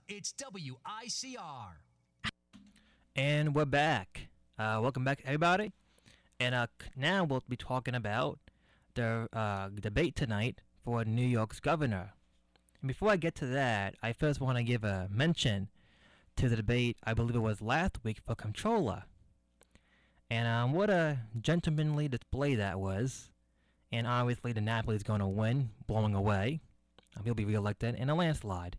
It's WICR. And we're back. Welcome back, everybody. And now we'll be talking about the debate tonight for New York's governor. And before I get to that, I first want to give a mention to the debate, I believe it was last week, for comptroller. And what a gentlemanly display that was. And obviously the Napoli's going to win, blowing away. He'll be reelected in a landslide.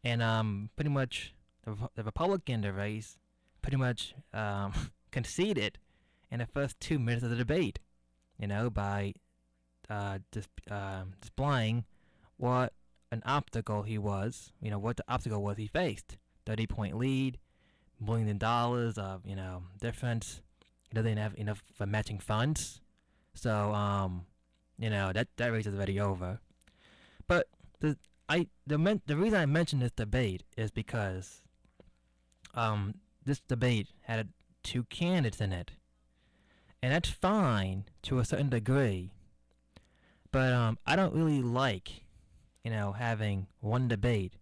And pretty much the Republican race pretty much conceded in the first 2 minutes of the debate, by displaying what an obstacle he was, what the obstacle was he faced. 30-point lead, $1 billion of, difference. He doesn't have enough for matching funds. So, that race is already over. But the reason I mentioned this debate is because this debate had 2 candidates in it. And that's fine to a certain degree. But I don't really like, having one debate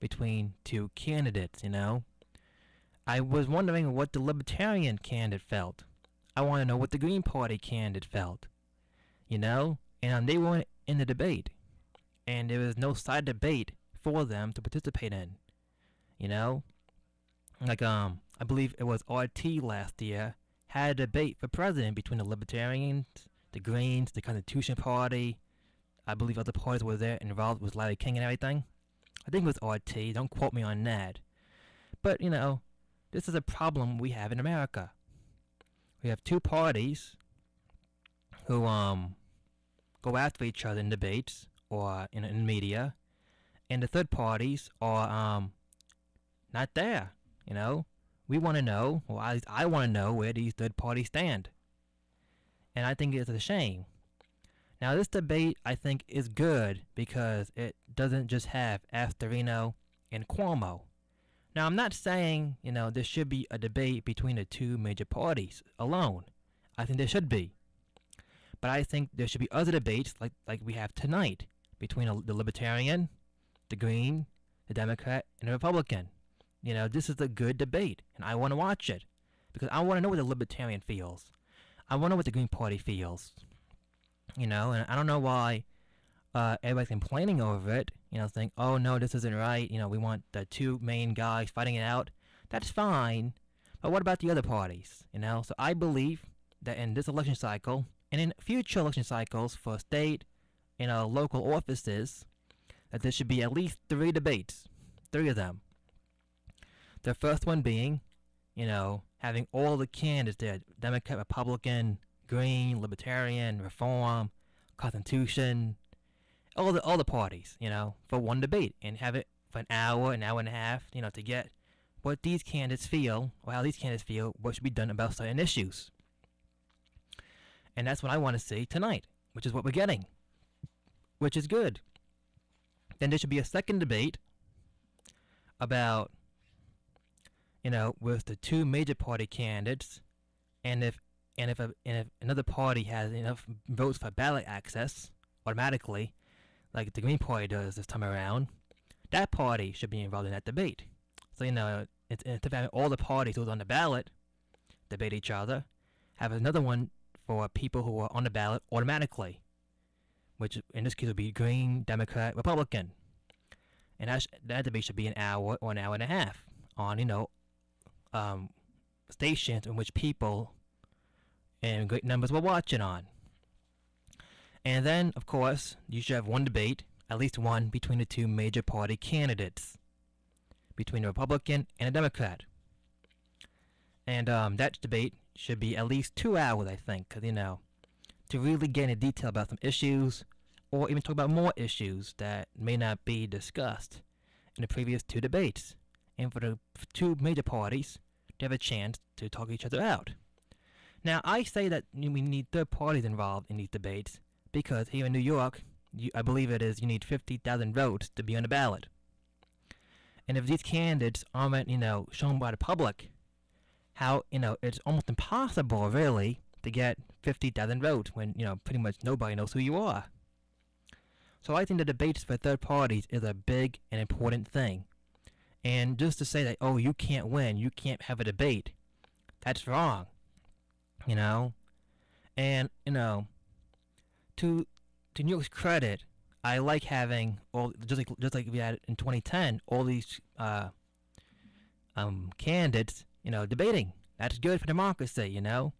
between 2 candidates, I was wondering what the Libertarian candidate felt. I want to know what the Green Party candidate felt, And they weren't in the debate. And there was no side debate for them to participate in, Like, I believe it was RT last year had a debate for president between the Libertarians, the Greens, the Constitution Party. I believe other parties were there involved with Larry King and everything. I think it was RT. Don't quote me on that. But, this is a problem we have in America. We have 2 parties who go after each other in debates or in media, and the third parties are not there. We want to know, or at least I want to know, where these third parties stand. And I think it's a shame. Now, this debate, I think, is good because it doesn't just have Astorino and Cuomo. Now, I'm not saying, there should be a debate between the 2 major parties alone. I think there should be. But I think there should be other debates like we have tonight between the Libertarian, the Green, the Democrat, and the Republican. This is a good debate, and I want to watch it because I want to know what the Libertarian feels. I want to know what the Green Party feels. And I don't know why everybody's complaining over it, saying, oh, no, this isn't right. We want the 2 main guys fighting it out. That's fine, but what about the other parties? So I believe that in this election cycle, and in future election cycles for state and local offices, that there should be at least 3 debates, 3 of them. The first one being, having all the candidates there, Democrat, Republican, Green, Libertarian, Reform, Constitution, all the parties, for one debate, and have it for an hour and a half, to get what these candidates feel, or how these candidates feel, what should be done about certain issues. And that's what I want to see tonight, which is what we're getting, which is good. Then there should be a second debate about, with the 2 major party candidates, and if another party has enough votes for ballot access automatically, like the Green Party does this time around, that party should be involved in that debate. So instead of having all the parties who's on the ballot debate each other, have another one for people who are on the ballot automatically, which in this case would be Green, Democrat, Republican, and that debate should be an hour or an hour and a half on stations in which people in great numbers were watching on. And then, of course, you should have one debate, at least one, between the 2 major party candidates, between a Republican and a Democrat. And that debate should be at least 2 hours, I think, because, to really get into detail about some issues, or even talk about more issues that may not be discussed in the previous 2 debates, and for the 2 major parties to have a chance to talk each other out. Now, I say that we need third parties involved in these debates because here in New York, I believe it is, you need 50,000 votes to be on the ballot. And if these candidates aren't, shown by the public, how, it's almost impossible, really, to get 50,000 votes when, pretty much nobody knows who you are. So I think the debates for third parties is a big and important thing. And just to say that, oh, you can't win, you can't have a debate, that's wrong, you know? And, to New York's credit, I like having all, just like we had in 2010, all these candidates, debating. That's good for democracy, And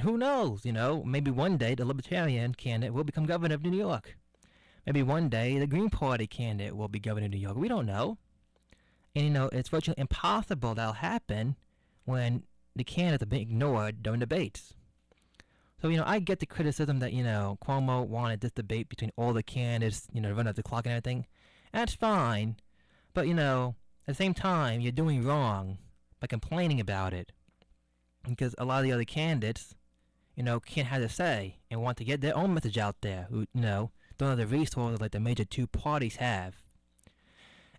who knows, maybe one day the Libertarian candidate will become governor of New York. Maybe one day the Green Party candidate will be governor of New York. We don't know. And, it's virtually impossible that'll happen when the candidates are being ignored during debates. So, I get the criticism that, Cuomo wanted this debate between all the candidates, to run up the clock and everything. And that's fine. But, at the same time, you're doing wrong by complaining about it. Because a lot of the other candidates, can't have a say and want to get their own message out there, who, don't have the resources like the major two parties have.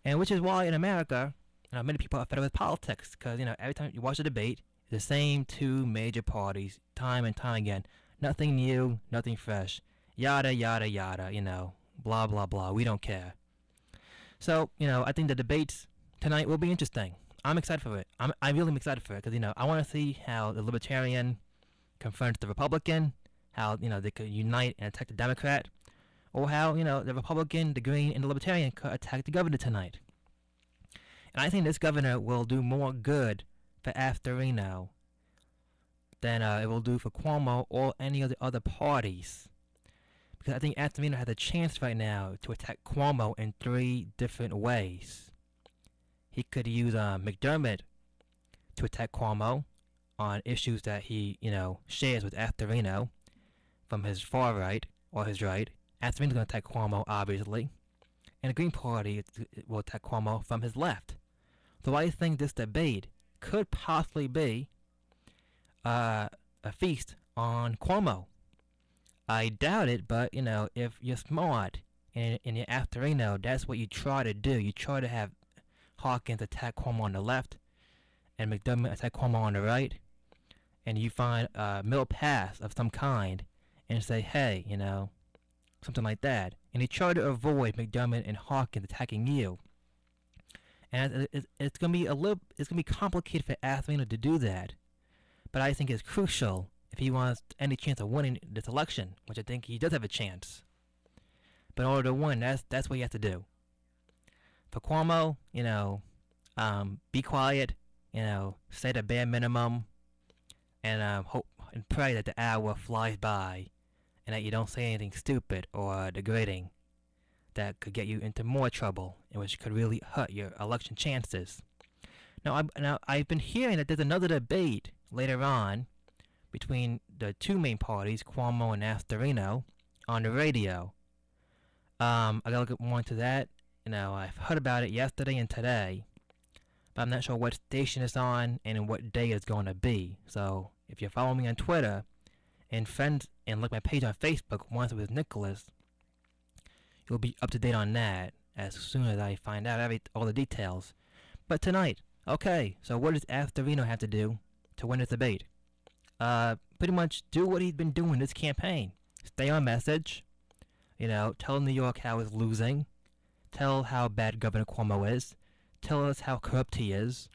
And which is why in America, many people are fed up with politics. Because, every time you watch a debate, the same two major parties, time and time again. Nothing new, nothing fresh. Yada, yada, yada, blah, blah, blah. We don't care. So, I think the debates tonight will be interesting. I'm excited for it. I really am excited for it because, I want to see how the Libertarian confronts the Republican, how, they could unite and attack the Democrat, or how, the Republican, the Green, and the Libertarian could attack the governor tonight. And I think this governor will do more good for Afterino than it will do for Cuomo or any of the other parties. Because I think Afterino has a chance right now to attack Cuomo in 3 different ways. He could use McDermott to attack Cuomo on issues that he, shares with Afterino from his far right or his right. Afterino's going to attack Cuomo, obviously. And the Green Party will attack Cuomo from his left. So I think this debate could possibly be a feast on Cuomo. I doubt it, but, if you're smart and you're Afterino, that's what you try to do. You try to have Hawkins attack Cuomo on the left and McDermott attack Cuomo on the right, and you find a middle path of some kind and say, hey, something like that. And you try to avoid McDermott and Hawkins attacking you. And it's gonna be complicated for Afterino to do that, but I think it's crucial if he wants any chance of winning this election, which I think he does have a chance. But in order to win, that's what you have to do. For Cuomo, be quiet, say the bare minimum, and hope and pray that the hour flies by, and that you don't say anything stupid or degrading that could get you into more trouble, and which could really hurt your election chances. Now I've been hearing that there's another debate later on between the two main parties, Cuomo and Afterino, on the radio. I gotta look more into that. I've heard about it yesterday and today, but I'm not sure what station it's on and what day it's going to be. So if you're following me on Twitter and friends and like my page on Facebook, Once with Nicholas, you'll be up to date on that as soon as I find out all the details. But tonight, okay, so what does Afterino have to do to win this debate? Pretty much do what he's been doing this campaign. Stay on message. Tell New York how it's losing. Tell how bad Governor Cuomo is. Tell us how corrupt he is.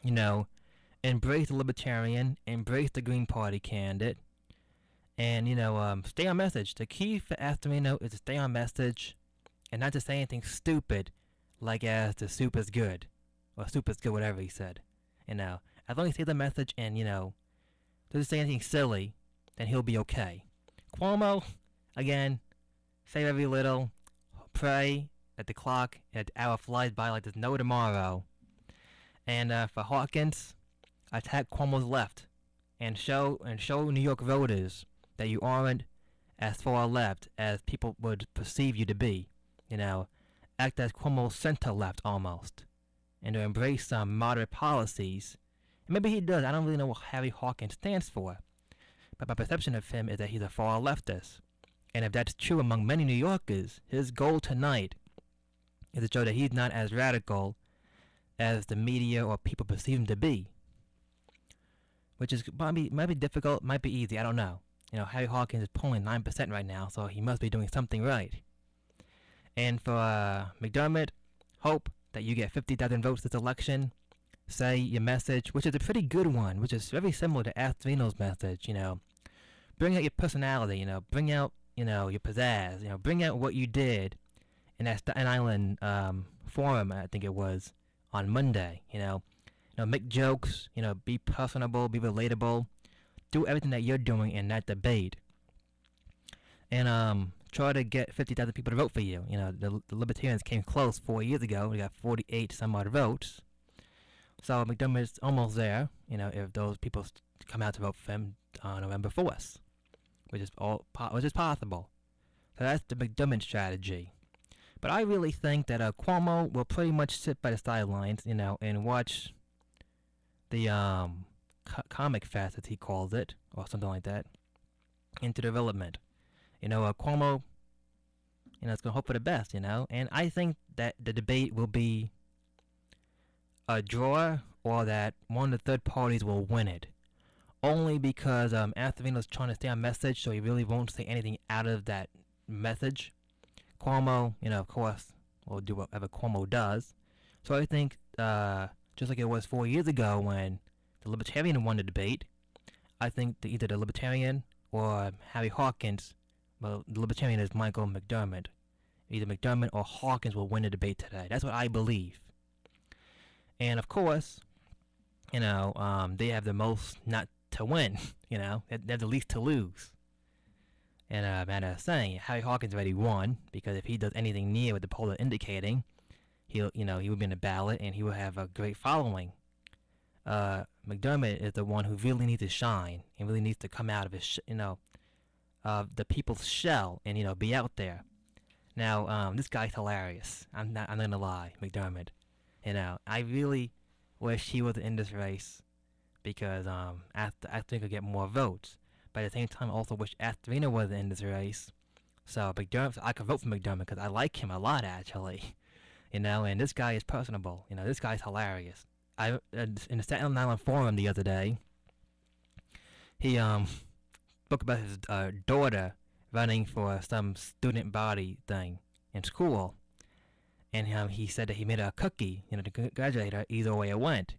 Embrace the Libertarian. Embrace the Green Party candidate. And, stay on message. The key for Afterino is to stay on message and not to say anything stupid like as the soup is good. Or soup is good, whatever he said. As long as he stays on message and, doesn't say anything silly, then he'll be okay. Cuomo, again, say very little. Pray that the clock and the hour flies by like there's no tomorrow. And for Hawkins, attack Cuomo's left and show New York voters that you aren't as far left as people would perceive you to be. Act as Cuomo's center left almost, and to embrace some moderate policies. And maybe he does. I don't really know what Harry Hawkins stands for, but my perception of him is that he's a far leftist. And if that's true among many New Yorkers, his goal tonight is to show that he's not as radical as the media or people perceive him to be. Which is might be difficult, might be easy, I don't know. Harry Hawkins is polling 9% right now, so he must be doing something right. And for McDermott, hope that you get 50,000 votes this election, say your message, which is a pretty good one, which is very similar to Astorino's message, bring out your personality, bring out, your pizzazz, bring out what you did in that Staten Island forum, I think it was, on Monday, make jokes, be personable, be relatable, do everything that you're doing in that debate, and try to get 50,000 people to vote for you. The Libertarians came close 4 years ago. We got 48 some odd votes. So McDermott's almost there, if those people come out to vote for him on November 4th, which is possible. So that's the McDermott strategy. But I really think that Cuomo will pretty much sit by the sidelines, and watch the comic fest, as he calls it, or something like that, into development. Cuomo, is going to hope for the best, and I think that the debate will be a draw, or that one of the third parties will win it. Only because Astorino's trying to stay on message, so he really won't say anything out of that message. Cuomo, of course, will do whatever Cuomo does. So I think, just like it was 4 years ago when the Libertarian won the debate, I think that either the Libertarian or Harry Hawkins, well, the Libertarian is Michael McDermott, either McDermott or Hawkins will win the debate today. That's what I believe. And of course, they have the most not to win, they have the least to lose. And matter of saying, Harry Hawkins already won, because if he does anything near what the polls are indicating, he would be in the ballot and he will have a great following. McDermott is the one who really needs to shine and really needs to come out of his, the people's shell and be out there. Now, this guy's hilarious. I'm gonna lie, McDermott. I really wish he was in this race, because I think he'll get more votes. But at the same time, I also wish Astorino was in this race, so I could vote for McDermott because I like him a lot, actually. And this guy is personable. This guy's hilarious. In the Staten Island forum the other day, he spoke about his daughter running for some student body thing in school. And he said that he made a cookie, to congratulate her either way it went.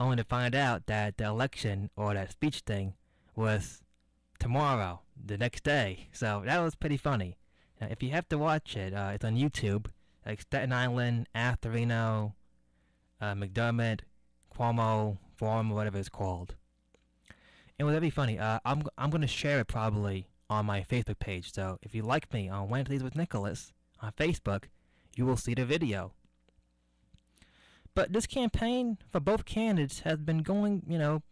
Only to find out that the election, or that speech thing, was tomorrow, the next day. So that was pretty funny. Now, if you have to watch it, it's on YouTube, like Staten Island, Astorino, McDermott, Cuomo, Forum, whatever it's called. It was very funny. I'm going to share it probably on my Facebook page. So if you like me on Wednesdays with Nicholas on Facebook, you will see the video. But this campaign for both candidates has been going,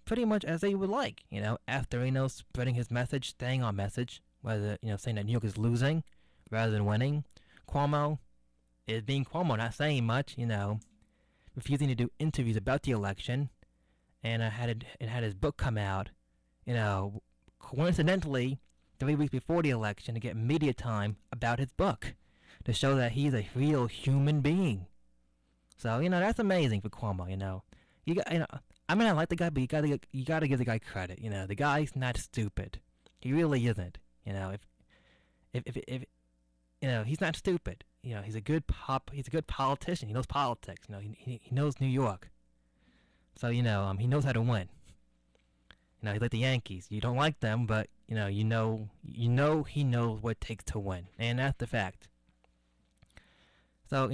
pretty much as they would like. Astorino spreading his message, staying on message, whether, saying that New York is losing rather than winning. Cuomo is being Cuomo, not saying much, refusing to do interviews about the election, and had his book come out, coincidentally, 3 weeks before the election, to get media time about his book, to show that he's a real human being. So, that's amazing for Cuomo, I like the guy, but you gotta give the guy credit, the guy's not stupid. He really isn't, if he's not stupid. He's a good politician. He knows politics. He knows New York. So, he knows how to win. He's like the Yankees. You don't like them, but, he knows what it takes to win. And that's the fact. So,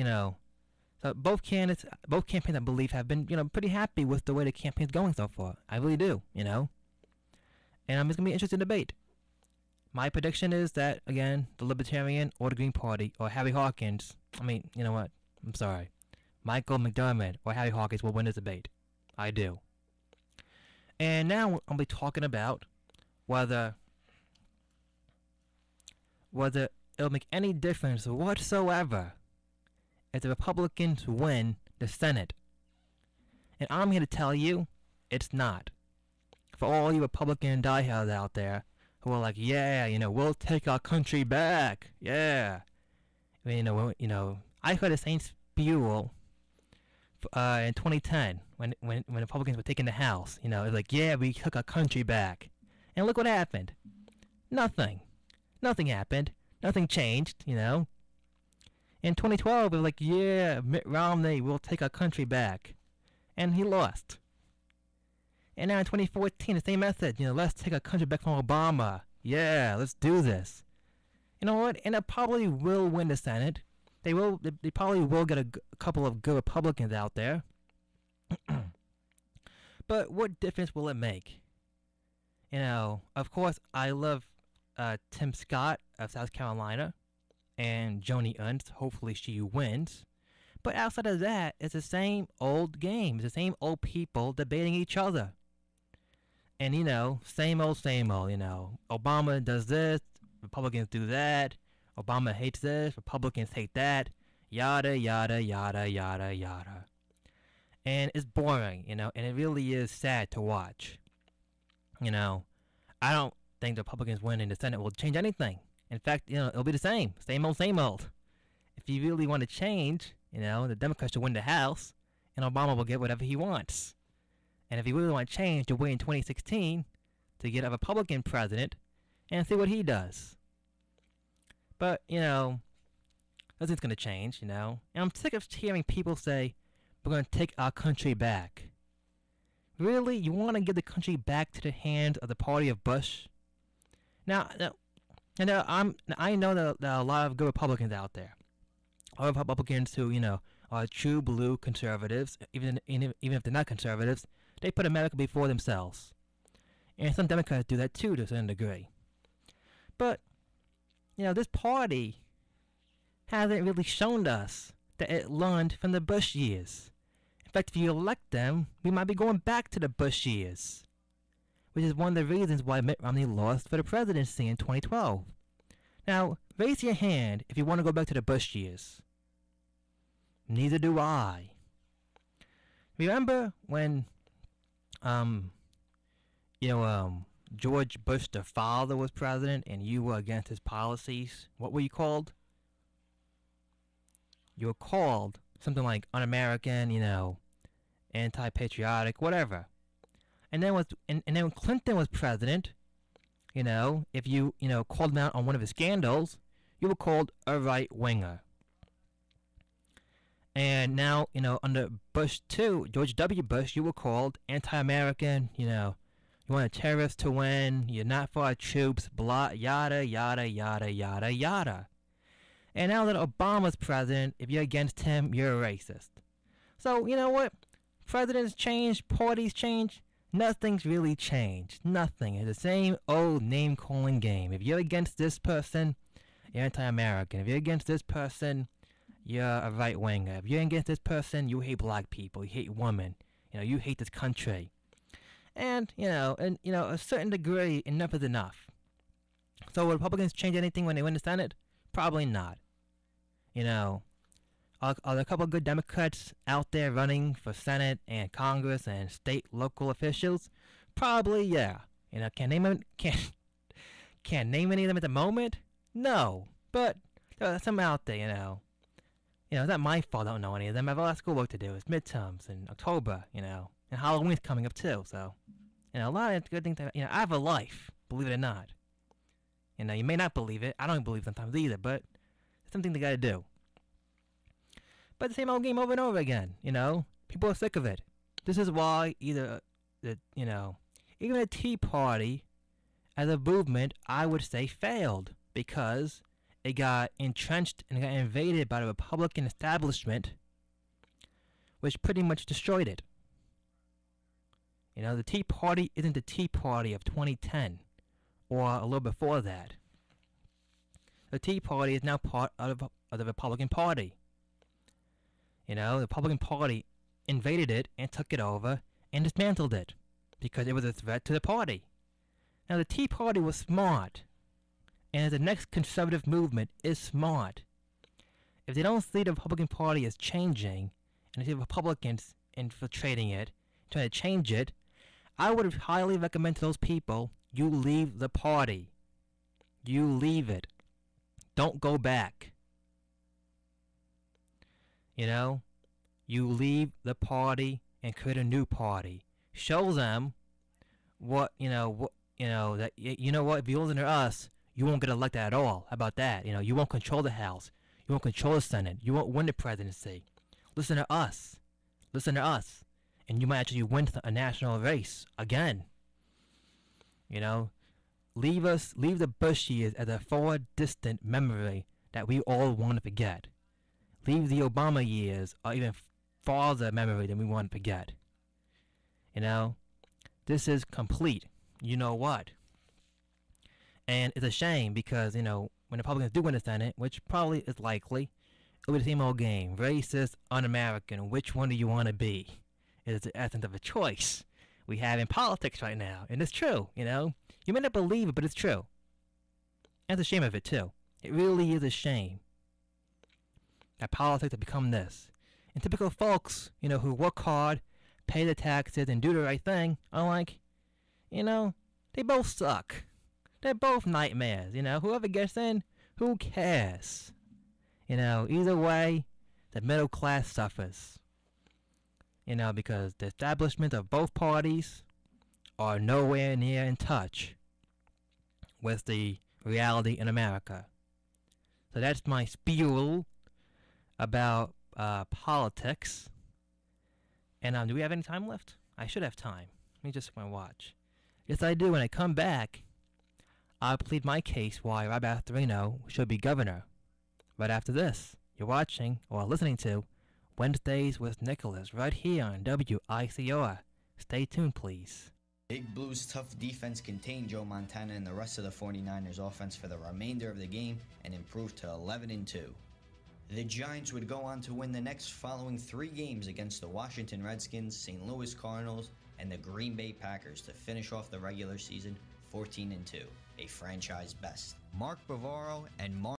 so both campaigns, I believe, have been, pretty happy with the way the campaign's going so far. I really do, And it's going to be an interesting debate. My prediction is that, again, the Libertarian or the Green Party or Harry Hawkins, you know what? I'm sorry. Michael McDermott or Harry Hawkins will win this debate. I do. And now I'll be talking about whether it'll make any difference whatsoever if the Republicans win the Senate. And I'm here to tell you, it's not. For all you Republican diehards out there who are like, yeah, we'll take our country back, yeah. I heard the same spewel in 2010 when Republicans were taking the House. It was like, yeah, we took our country back. And look what happened. Nothing. Nothing happened. Nothing changed, In 2012, it was like, yeah, Mitt Romney will take our country back. And he lost. And now in 2014, the same message, let's take our country back from Obama. Yeah, let's do this. You know what? And they probably will win the Senate. They probably will get a couple of good Republicans out there. But what difference will it make? Of course, I love Tim Scott of South Carolina and Joni Ernst. Hopefully she wins. But outside of that, it's the same old game. It's the same old people debating each other. And, same old, Obama does this, Republicans do that. Obama hates this, Republicans hate that. Yada, yada, yada, yada, yada. And it's boring, and it really is sad to watch. I don't think the Republicans winning the Senate will change anything. In fact, it'll be the same. Same old, same old. If you really want to change, the Democrats should win the House, and Obama will get whatever he wants. And if you really want to change, you'll wait in 2016 to get a Republican president and see what he does. But, nothing's going to change, And I'm sick of hearing people say, we're going to take our country back. Really? You want to give the country back to the hands of the party of Bush? Now I know that there are a lot of good Republicans out there. A lot of Republicans who, are true blue conservatives, even if they're not conservatives. They put America before themselves. And some Democrats do that too to a certain degree. But, this party hasn't really shown us that it learned from the Bush years. In fact, if you elect them, we might be going back to the Bush years. Which is one of the reasons why Mitt Romney lost for the presidency in 2012. Now, raise your hand if you want to go back to the Bush years. Neither do I. Remember when George Bush the father was president and you were against his policies? What were you called? You were called something like un-American, anti-patriotic, whatever. And then when Clinton was president, if you called him out on one of his scandals, you were called a right-winger. And now, under Bush 2, George W. Bush, you were called anti-American, you want a terrorist to win, you're not for our troops, blah, yada, yada, yada, yada, yada. And now that Obama's president, if you're against him, you're a racist. So, you know what? Presidents change, parties change, nothing's really changed. Nothing. It's the same old name-calling game. If you're against this person, you're anti-American. If you're against this person, you're a right-winger. If you're against this person, you hate black people, you hate women, you hate this country. And, a certain degree, enough is enough. So will Republicans change anything when they win the Senate? Probably not. Are there a couple of good Democrats out there running for Senate and Congress and state, local officials? Probably, yeah. Can't name any of them at the moment? No. But there are some out there, it's not my fault I don't know any of them. I have a lot of schoolwork to do. It's midterms in October, and Halloween's coming up too. So, a lot of good things. I have a life, believe it or not. You may not believe it. I don't believe sometimes either, but it's something they got to do. But the same old game over and over again. People are sick of it. This is why even the Tea Party, as a movement, I would say failed because it got entrenched and got invaded by the Republican establishment, which pretty much destroyed it. The Tea Party isn't the Tea Party of 2010 or a little before that. The Tea Party is now part of the Republican Party. The Republican Party invaded it and took it over and dismantled it because it was a threat to the party. Now, the Tea Party was smart. And the next conservative movement is smart. If they don't see the Republican Party as changing, and they see Republicans infiltrating it, trying to change it, I would highly recommend to those people, you leave the party. You leave it. Don't go back. You leave the party and create a new party. Show them that, if you listen to us, you won't get elected at all. How about that? You won't control the House. You won't control the Senate. You won't win the presidency. Listen to us. Listen to us. And you might actually win a national race again. You know? Leave the Bush years as a far distant memory that we all want to forget. Leave the Obama years or even farther memory than we want to forget. You know? This is complete. You know what? And it's a shame because, you know, when the Republicans do win the Senate, which probably is likely, it'll be the same old game. Racist, un-American, which one do you want to be? It is the essence of a choice we have in politics right now. And it's true, you know? You may not believe it, but it's true. And it's a shame of it, too. It really is a shame that politics have become this. And typical folks, you know, who work hard, pay the taxes, and do the right thing are like, you know, they both suck. They're both nightmares, you know. Whoever gets in, who cares? You know, either way, the middle class suffers. You know, because the establishment of both parties are nowhere near in touch with the reality in America. So that's my spiel about politics. And do we have any time left? I should have time. Let me just watch. Yes, I do. When I come back, I'll plead my case why Rob Afterino should be governor. Right after this, you're watching or listening to Wednesdays with Nicholas right here on WICR. Stay tuned, please. Big Blue's tough defense contained Joe Montana and the rest of the 49ers offense for the remainder of the game and improved to 11-2. The Giants would go on to win the next following 3 games against the Washington Redskins, St. Louis Cardinals, and the Green Bay Packers to finish off the regular season 14-2, a franchise best. Mark Bavaro and Mark